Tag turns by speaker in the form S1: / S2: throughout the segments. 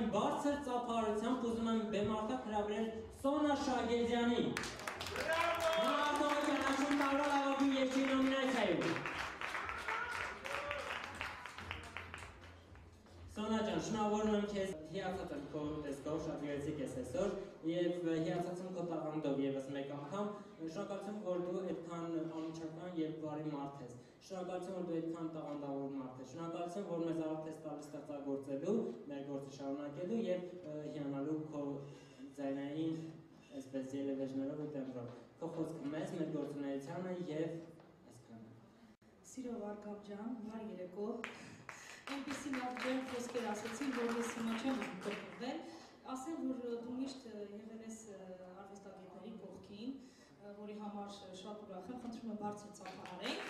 S1: Սրտային բարձր ծափահարությամբ ուզում եմ բեմարտակ հրավիրել Սոնա Շագեզյանին։ Նա արտահայտ ճանաչում տարվա լավագույն երգչի նոմինացիայում։ Սոնա ջան, շնորհավորում եմ քեզ, հիացած եմ քո տեսքով, շատ գեղեցիկ ես այսօր, եւ հիացած եմ քո տաղանդով եւս մեկ անգամ։ Շնորհակալություն, որ դու այդքան անմիջական եւ բարի մարդ ես։ Շնորհակալություն, որ դու այդքան տաղանդավոր մարդ ես։ Շնորհակալություն, որ մեզ առիթ ես տալիս ստեղծագործելու, մեր գործը շարունակելու եւ հիանալու քո ձայնային այսպես ելևէջներով ու տեմբրով։ Քո խոսքը մեզ, մեր գործունեությանը եւ այսքանը։
S2: Սիրո Վարգապ ջան, բարի երեկո։ Այնպիսի լավ ջերմ խոսքեր ասեցին, որ ես հիմա չեմ կրկնվել, ասեմ, որ դու միշտ եղել ես արվեստագետների կողքին, որի համար շատ ուրախ եմ, խնդրում եմ բարձր ծափահարենք,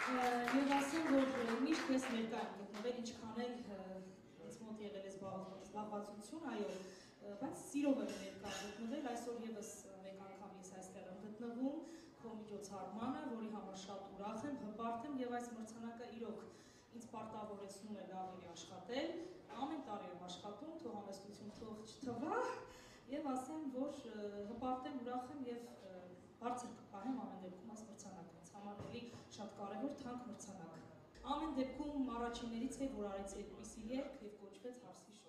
S2: եւ ասեմ, որ միշտ ես ներկա եմ գտնվել, ինչքան էլ ինձ մոտ եղել ես զբաղվածություն, այո, բայց սիրով եմ ներկա գտնվել, այսօր եւս մեկ անգամ ես այստեղ եմ գտնվում, քո միջոցառմանը, որի համար շատ ուրախ եմ, հպարտ եմ եւ այս մրցանակը իրոք ինձ պարտավորեցնում է ավելի աշխատել, ամեն տարի եմ աշխատում, թող համեստություն թող չթվա եւ ասեմ, որ հպարտ եմ, ուրախ եմ եւ բարձր կպահեմ ամեն դեպքում այս մրցանակը, ինձ համար էլի շատ կարեւոր թանկ մրցանակ։ Ամեն դեպքում առաջիններից է, որ արեցի այդպիսի երգ եւ կոչվեց Հարսի շոր։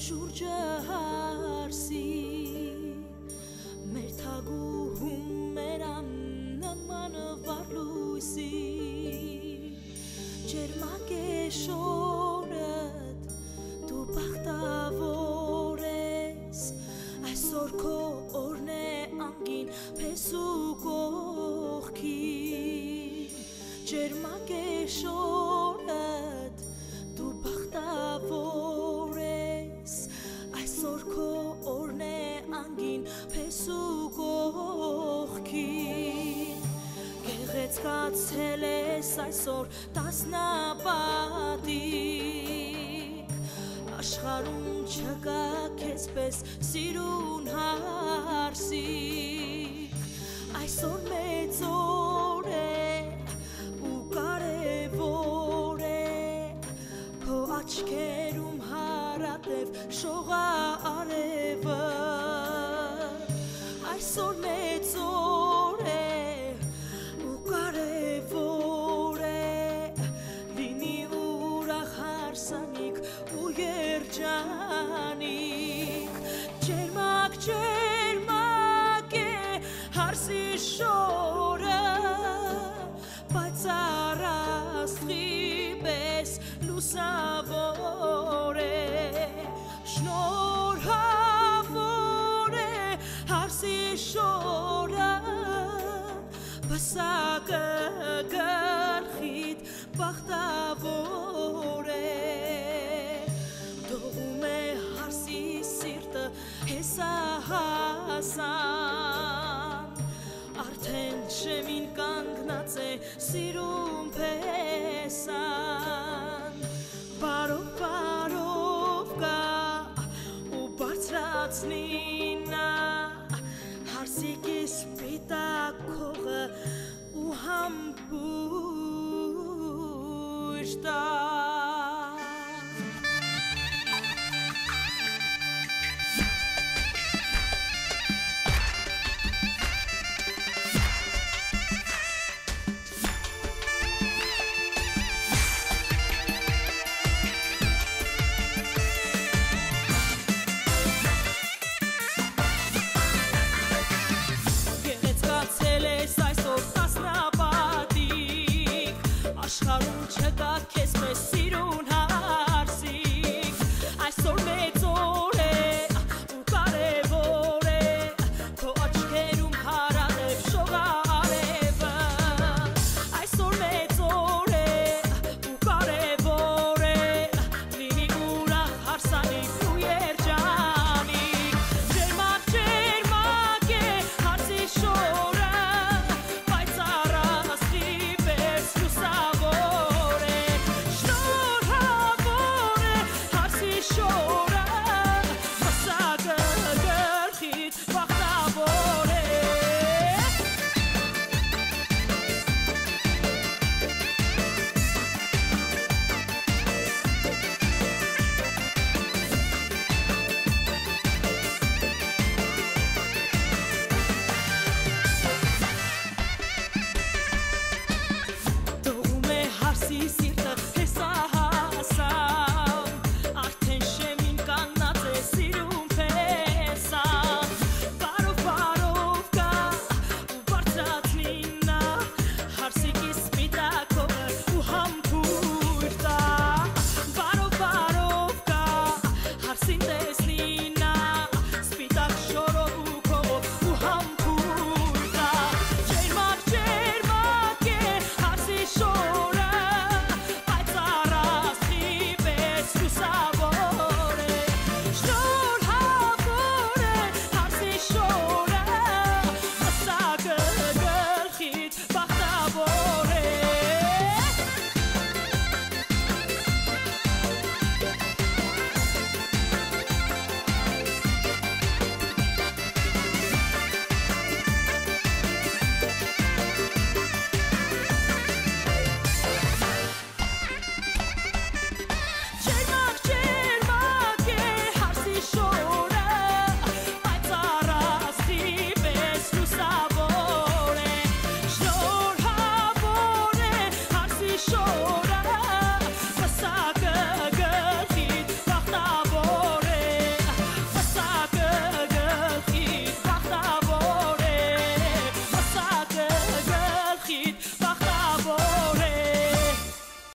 S3: Շուրջը հարսի, մեր թագուհում մեր աննման վառլույսի, ջերմակ է շորդ, դու բախտավոր ես, այսօր քո օրն է անգին փեսու կողքին, ջերմակ է շորդ, դու բախտավոր այսօր քո օրն է անգին փեսու կողքին գեղեցկացել ես այսօր տասնապատիկ աշխարհում չկա քեզպես սիրուն հարսիկ այսօր մեծ օր է ու կարևոր է քո աչքերում հարատև շողա արևը այսօր մեծ օր է ու կարևոր է լինի ուրախ հարսանիք ու երջանիկ ջերմակ ջերմակ է հարսի շորը բայց առաստղի պես լուսավոր է շնորհավոր է հարսի շորը բսակը գլխիդ բախտավոր է դողում է հարսի սիրտը հեսահասան արդեն շեմին կանգնած է սիրում փեսան բարով գա Բարձրացնինա հարսիկի սպիտակ քողը ու համբու